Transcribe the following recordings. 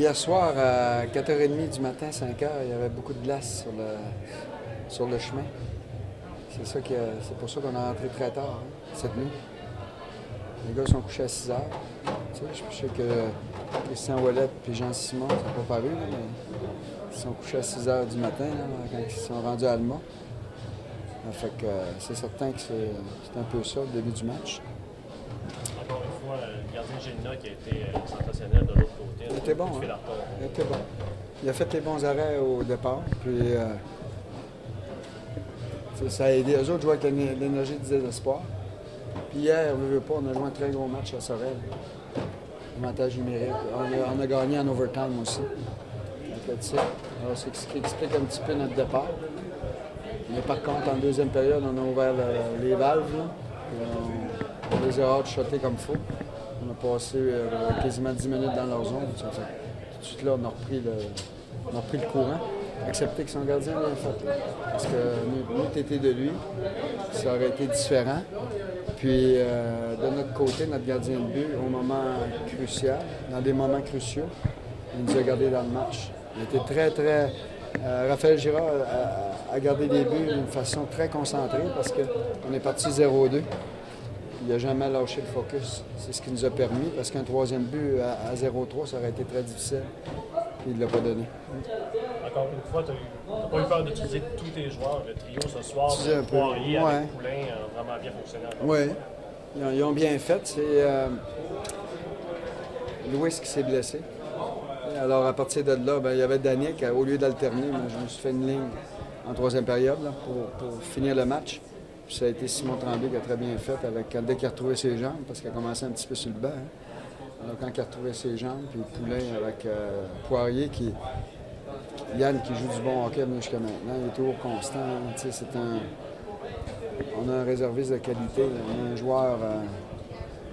Hier soir, à 4h30 du matin, 5h, il y avait beaucoup de glace sur le chemin. C'est pour ça qu'on est rentré très tard, cette nuit. Les gars sont couchés à 6h. Tu sais, je sais que Christian Ouellet et Jean Simon ne sont pas parus, là, mais ils sont couchés à 6h du matin là, quand ils sont rendus à Alma. Fait que c'est certain que c'est un peu ça, le début du match. Encore une fois, le gardien Gélina qui a été sensationnel de l'autre côté. Il était bon, hein? Il était bon. Il a fait les bons arrêts au départ, puis ça a aidé. Eux autres jouaient avec l'énergie du désespoir. Puis hier, on ne veut pas, on a joué un très gros match à Sorel. Avantage numérique. On a gagné en overtime aussi. Alors, c'est ce qui explique un petit peu notre départ. Mais par contre, en deuxième période, on a ouvert les valves. Là. On les a hard-shotés comme il faut. On a passé quasiment 10 minutes dans leur zone. Ça fait, tout de suite là, on a repris le courant. Accepter que son gardien l'a fait. Là. Parce que nous t'étais de lui, ça aurait été différent. Puis de notre côté, notre gardien de but, au moment crucial, dans des moments cruciaux, il nous a gardés dans le match. Il était très. Raphaël Girard a gardé des buts d'une façon très concentrée parce qu'on est parti 0-2. Il n'a jamais lâché le focus. C'est ce qui nous a permis, parce qu'un troisième but à 0-3, ça aurait été très difficile. Il ne l'a pas donné. Encore une fois, tu n'as pas eu peur d'utiliser tous tes joueurs. Le trio ce soir, Poirier avec Poulain, a vraiment bien fonctionné. Oui, ils ont bien fait. C'est Louis qui s'est blessé. Alors, à partir de là, il y avait Danick. Au lieu d'alterner, je me suis fait une ligne en troisième période là, pour finir le match. Puis ça a été Simon Tremblay qui a très bien fait dès qu'il a retrouvé ses jambes, parce qu'il a commencé un petit peu sur le banc. Hein. Alors, quand il a retrouvé ses jambes, puis Poulain avec Poirier, Yann qui joue du bon hockey jusqu'à maintenant, il est toujours constant. Hein. On a un réserviste de qualité, là. On a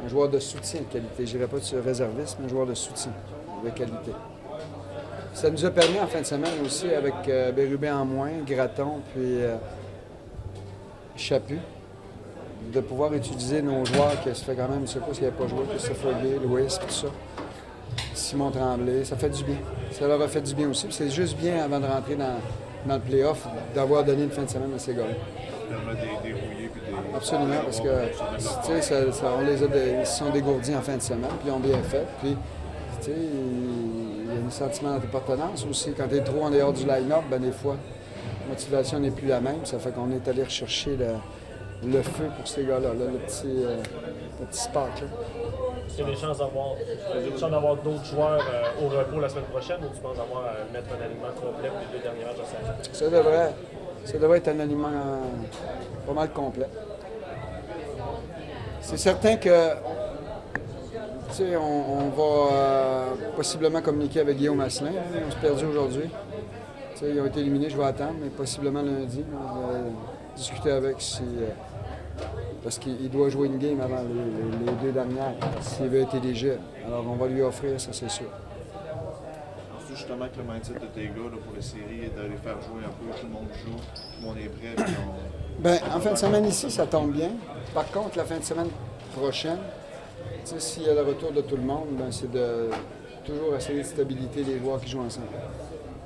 un joueur de soutien de qualité. Je dirais pas de réserviste, mais un joueur de soutien de qualité. Ça nous a permis en fin de semaine aussi, avec Bérubé en moins, Gratton, puis Chaput, de pouvoir utiliser nos joueurs qui se fait quand même, je sais pas s'ils n'avaient pas joué, Christopher Gay, Louis, tout ça. Simon Tremblay, ça fait du bien. Ça leur a fait du bien aussi. Puis c'est juste bien, avant de rentrer dans le play-off, d'avoir donné une fin de semaine à ces gars-là. Absolument, parce que ils se sont dégourdis en fin de semaine, puis ils ont bien fait. Puis, il y a un sentiment d'appartenance aussi. Quand tu es trop en dehors du line-up, des fois, la motivation n'est plus la même. Ça fait qu'on est allé rechercher le feu pour ces gars-là, le petit spark. Est-ce qu'il y a des chances d'avoir d'autres joueurs au repos la semaine prochaine, ou tu penses avoir à mettre un alignement complet pour les deux derniers matchs de saison? Ça devrait être un alignement pas mal complet. C'est certain que on va possiblement communiquer avec Guillaume Asselin. On s'est perdu aujourd'hui. Ils ont été éliminés, je vais attendre, mais possiblement lundi. On va discuter avec parce qu'il doit jouer une game avant les deux dernières, s'il veut être éligible. Alors on va lui offrir, ça c'est sûr. C'est justement que le mindset de tes gars là, pour les séries est d'aller faire jouer un peu, tout le monde joue, tout le monde est prêt. Puis en fin de semaine ici, ça tombe bien. Par contre, la fin de semaine prochaine, s'il y a le retour de tout le monde, c'est de toujours essayer de stabiliser les joueurs qui jouent ensemble.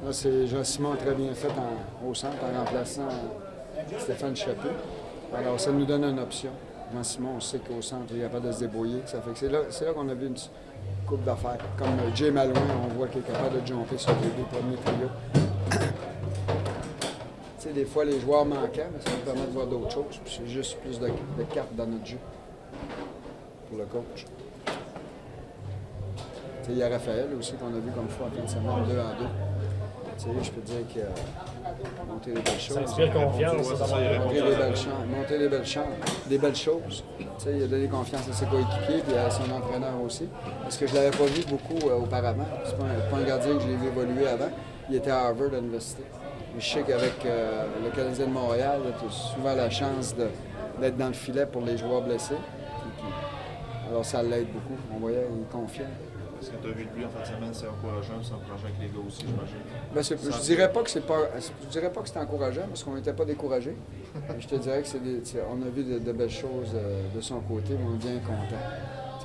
Là, c'est Jean-Simon très bien fait au centre en remplaçant Stéphane Chaput. Alors, ça nous donne une option. Jean-Simon, on sait qu'au centre, il est capable de se débrouiller. Ça fait que c'est là qu'on a vu une coupe d'affaires. Comme Jay Malouin, on voit qu'il est capable de jumper sur les deux premiers trios. Des fois, les joueurs manquants, mais ça nous permet de voir d'autres choses. Puis c'est juste plus de cartes dans notre jeu pour le coach. Il y a Raphaël aussi qu'on a vu comme fois en fin de semaine, 2 en 2. Je peux dire qu'il a monté des belles choses. Ça inspire confiance. Monter des belles choses. Il a donné confiance à ses coéquipiers et à son entraîneur aussi. Parce que je ne l'avais pas vu beaucoup auparavant. C'est pas un gardien que j'ai vu évoluer avant. Il était à Harvard University. Mais je sais qu'avec le Canadien de Montréal, tu as souvent la chance d'être dans le filet pour les joueurs blessés. Alors ça l'aide beaucoup. On voyait, il est confiant. Ce que tu as vu de lui en fin de semaine, c'est encourageant avec les gars aussi, j'imagine. Je dirais pas que c'était encourageant, parce qu'on n'était pas découragés. Je te dirais que on a vu de belles choses de son côté, mais on est bien content.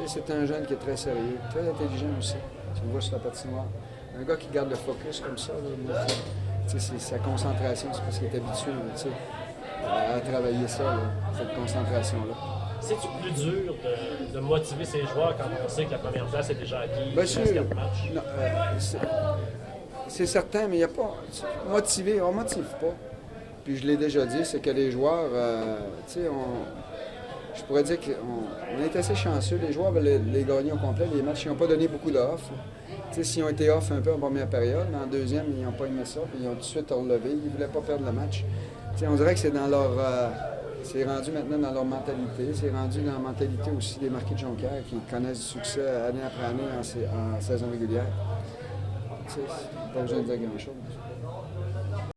C'est un jeune qui est très sérieux, très intelligent aussi. Tu le vois sur la patinoire. Un gars qui garde le focus comme ça, là, moi, c'est sa concentration, c'est parce qu'il est habitué à travailler ça, là, cette concentration-là. C'est-tu plus dur de motiver ces joueurs quand on sait que la première place est déjà acquise? Bien sûr. 4 matchs? Non, c'est certain, mais il n'y a pas. Motiver, on ne motive pas. Puis je l'ai déjà dit, c'est que les joueurs, je pourrais dire qu'on est assez chanceux. Les joueurs veulent les gagner au complet. Les matchs, ils n'ont pas donné beaucoup d'off. S'ils ont été off un peu en première période, mais en deuxième, ils n'ont pas aimé ça. Puis ils ont tout de suite relevé. Ils ne voulaient pas perdre le match. On dirait que c'est dans leur. C'est rendu maintenant dans leur mentalité. C'est rendu dans la mentalité aussi des Marquis de Jonquière qui connaissent du succès année après année en saison régulière. Pas besoin de dire grand-chose.